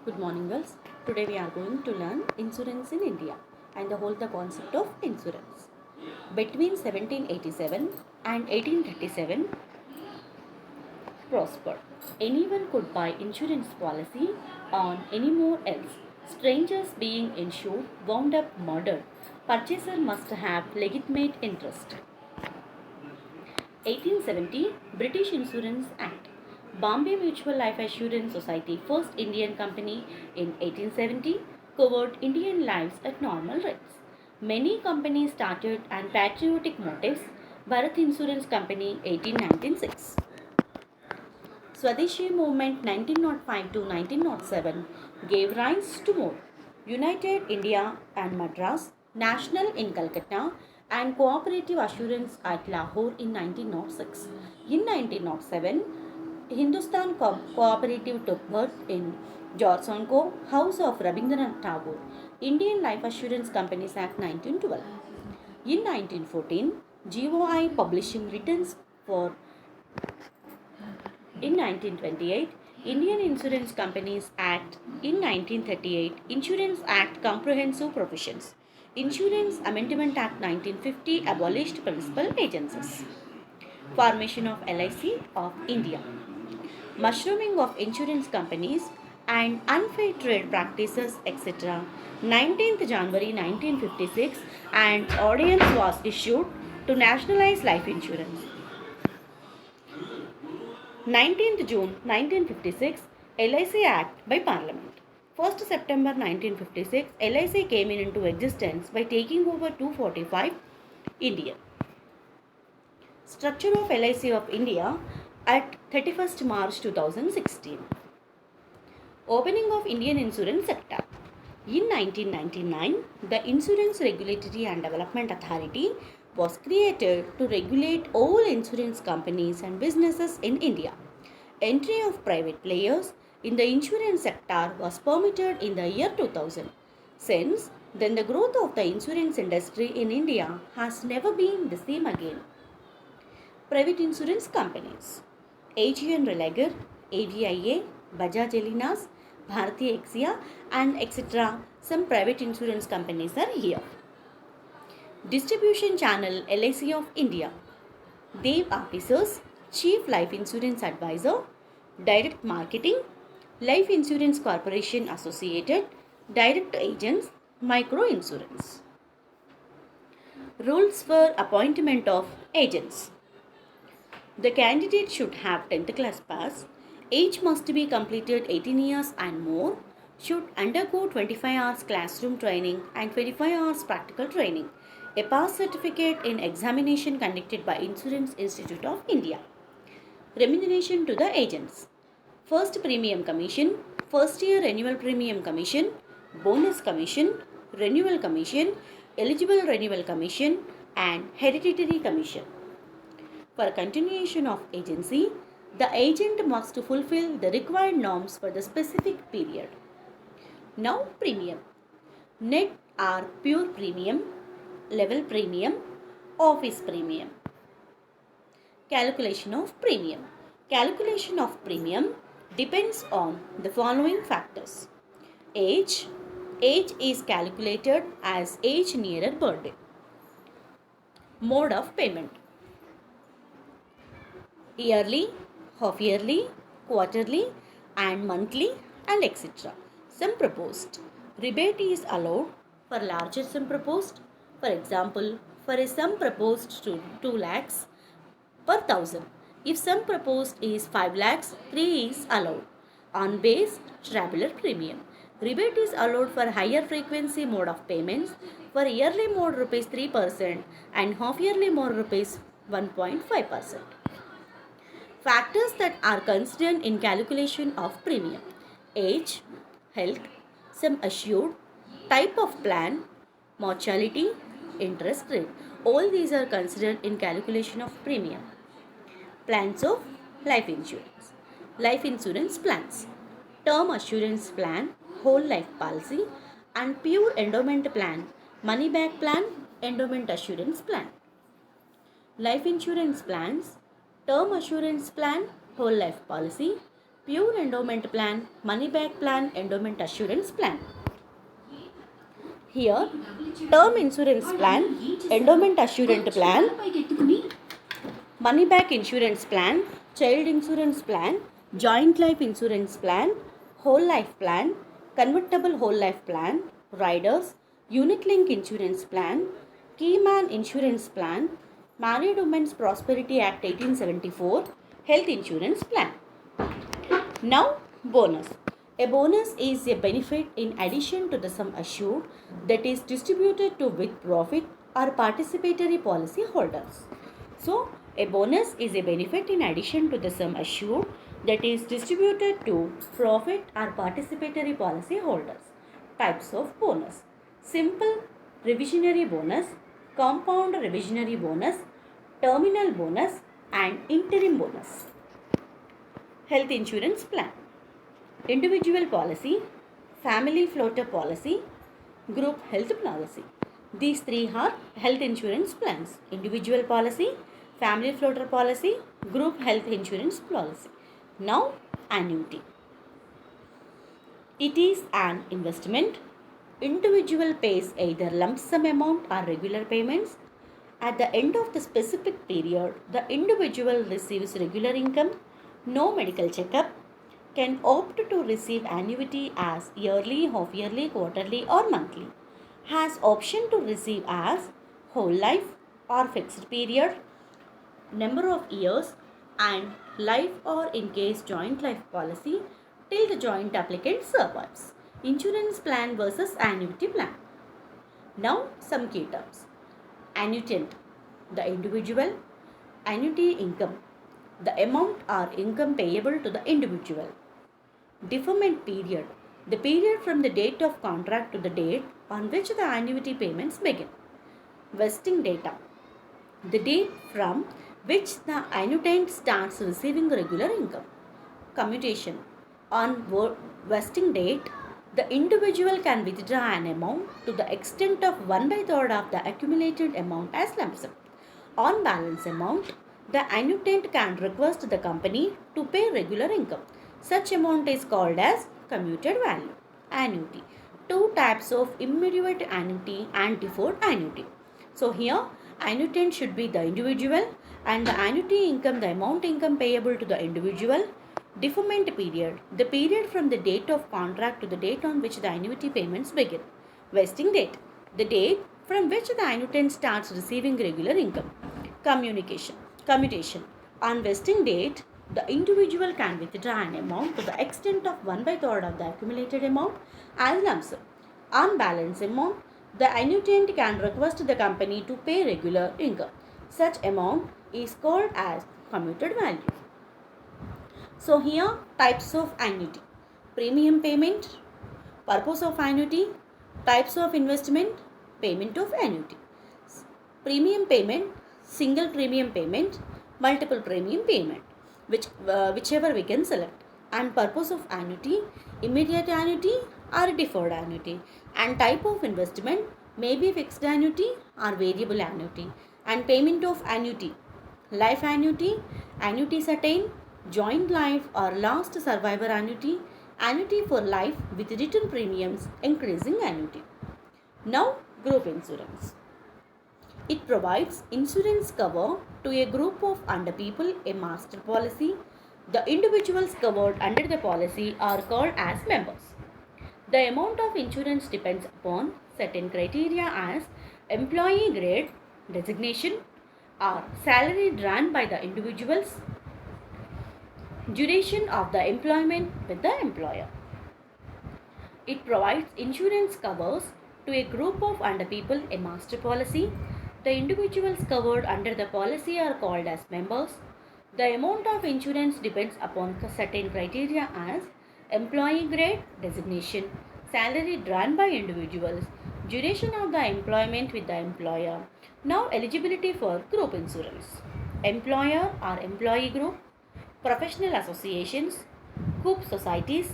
Good morning, girls. Today we are going to learn insurance in India and the concept of insurance. Between 1787 and 1837, prospered. Anyone could buy insurance policy on any more else. Strangers being insured wound up murdered. Purchaser must have legitimate interest. 1870 British Insurance Act. Bombay Mutual Life Assurance Society, first Indian company in 1870, covered Indian lives at normal rates. Many companies started on patriotic motives. Bharat Insurance Company 1896. Swadeshi movement 1905 to 1907 gave rise to more. United India and Madras, National in Calcutta, and Cooperative Assurance at Lahore in 1906. In 1907, Hindustan Cooperative took birth in Jorsonko, House of Rabindranath Tagore. Indian Life Assurance Companies Act 1912. In 1914, GOI publishing returns for in 1928, Indian Insurance Companies Act. In 1938, Insurance Act comprehensive provisions. Insurance Amendment Act 1950 abolished principal agencies. Formation of LIC of India. Mushrooming of insurance companies and unfair trade practices, etc. 19th January 1956, and ordinance was issued to nationalize life insurance. 19th June 1956, LIC Act by Parliament. 1st September 1956, LIC came into existence by taking over 245 India. Structure of LIC of India at 31st March 2016. Opening of Indian insurance sector. In 1999, the Insurance Regulatory and Development Authority was created to regulate all insurance companies and businesses in India. Entry of private players in the insurance sector was permitted in the year 2000. Since then, the growth of the insurance industry in India has never been the same again. Private insurance companies. AGN Relager, AVIA, Bajaj Allianz, Bharti Exia, and etc. Some private insurance companies are here. Distribution channel LIC of India. Dev Officers, Chief Life Insurance Advisor, Direct Marketing, Life Insurance Corporation Associated, Direct Agents, Micro Insurance. Rules for appointment of agents. The candidate should have 10th class pass. Age must be completed 18 years and more. Should undergo 25 hours classroom training and 25 hours practical training. A pass certificate in examination conducted by Insurance Institute of India. Remuneration to the agents. First premium commission, first year renewal premium commission, bonus commission, renewal commission, eligible renewal commission, and hereditary commission. For continuation of agency, the agent must fulfill the required norms for the specific period. Now premium. Net are pure premium, level premium, office premium. Calculation of premium. Calculation of premium depends on the following factors. Age. Age is calculated as age nearer birthday. Mode of payment. Yearly, half yearly, quarterly, and monthly, and etc. Sum proposed. Rebate is allowed for larger sum proposed. For example, for a sum proposed to 2 lakhs per thousand. If sum proposed is 5 lakhs, 3 is allowed. On base tabular premium. Rebate is allowed for higher frequency mode of payments. For yearly mode rupees 3% and half yearly mode rupees 1.5%. Factors that are considered in calculation of premium. Age, health, sum assured, type of plan, mortality, interest rate. All these are considered in calculation of premium. Plans of life insurance. Life insurance plans. Term assurance plan, whole life policy, and pure endowment plan, money back plan, endowment assurance plan. Life insurance plans, term assurance plan, whole life policy, Pure endowment plan, money back plan, endowment assurance plan. Here, term insurance plan, endowment assurance plan, money back insurance plan, child insurance plan, joint life insurance plan, whole life plan, convertible whole life plan, riders, unit link insurance plan, keyman insurance plan, Married Women's Prosperity Act 1874, health insurance plan. Now, bonus. A bonus is a benefit in addition to the sum assured that is distributed to with profit or participatory policy holders. So, a bonus is a benefit in addition to the sum assured that is distributed to profit or participatory policy holders. Types of bonus: simple revisionary bonus, compound revisionary bonus, terminal bonus, and interim bonus. Health insurance plan: individual policy, family floater policy, group health policy. These three are health insurance plans: individual policy, family floater policy, group health insurance policy. Now, annuity. It is an investment. Individual pays either lump sum amount or regular payments. At the end of the specific period, the individual receives regular income, no medical checkup, can opt to receive annuity as yearly, half yearly, quarterly or monthly, has option to receive as whole life or fixed period, number of years, and life or in case joint life policy till the joint applicant survives. Insurance plan versus annuity plan. Now some key terms. Annuitant, the individual. Annuity income, the amount or income payable to the individual. Deferment period, the period from the date of contract to the date on which the annuity payments begin. Vesting data, the date from which the annuitant starts receiving regular income. Commutation, on vesting date, the individual can withdraw an amount to the extent of 1/3 of the accumulated amount as lump sum. On balance amount, the annuitant can request the company to pay regular income. Such amount is called as commuted value. Annuity. Two types of immediate annuity and deferred annuity. So here, annuitant should be the individual and the annuity income, the amount income payable to the individual. Deferment period, the period from the date of contract to the date on which the annuity payments begin. Vesting date, the date from which the annuitant starts receiving regular income. Commutation, on vesting date, the individual can withdraw an amount to the extent of 1/3 of the accumulated amount as lump sum. On balance amount, the annuitant can request the company to pay regular income. Such amount is called as commuted value. So here, types of annuity: premium payment, purpose of annuity, types of investment, payment of annuity. Premium payment, single premium payment, multiple premium payment, whichever we can select. And purpose of annuity, immediate annuity or deferred annuity. And type of investment may be fixed annuity or variable annuity. And payment of annuity, life annuity, annuity certain, joint life or last survivor annuity, annuity for life with written premiums, increasing annuity. Now, group insurance. It provides insurance cover to a group of under people, a master policy. The individuals covered under the policy are called as members. The amount of insurance depends upon certain criteria as employee grade, designation, or salary drawn by the individuals, duration of the employment with the employer. It provides insurance covers to a group of under people, a master policy. The individuals covered under the policy are called as members. The amount of insurance depends upon certain criteria as employee grade, designation, salary drawn by individuals, duration of the employment with the employer. Now, eligibility for group insurance: employer or employee group, professional associations, group societies,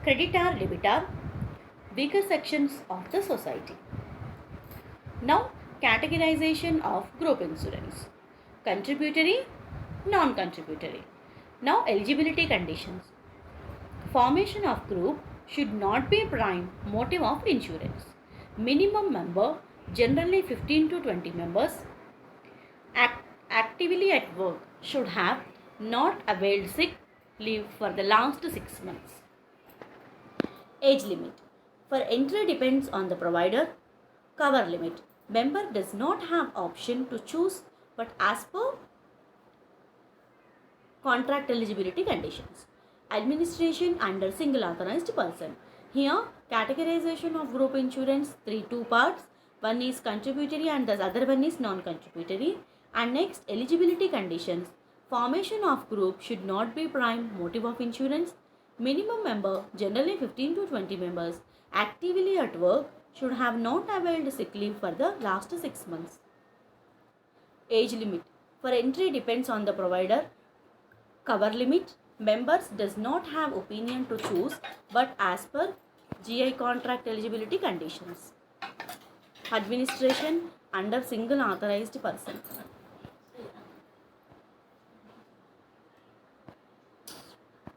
creditor debitor, weaker sections of the society. Now, categorization of group insurance: contributory, non-contributory. Now, eligibility conditions: Formation of group should not be prime motive of insurance. Minimum member, generally 15 to 20 members, actively at work should have not availed sick leave for the last 6 months. Age limit. For entry depends on the provider. Cover limit. Member does not have option to choose but as per contract eligibility conditions. Administration under single authorized person. Here, categorization of group insurance, two parts. One is contributory and the other one is non-contributory. And next, eligibility conditions. Formation of group should not be prime motive of insurance. Minimum member, generally 15 to 20 members, actively at work, should have not availed sick leave for the last 6 months. Age limit. For entry depends on the provider. Cover limit. Members does not have opinion to choose but as per GI contract eligibility conditions. Administration under single authorized person.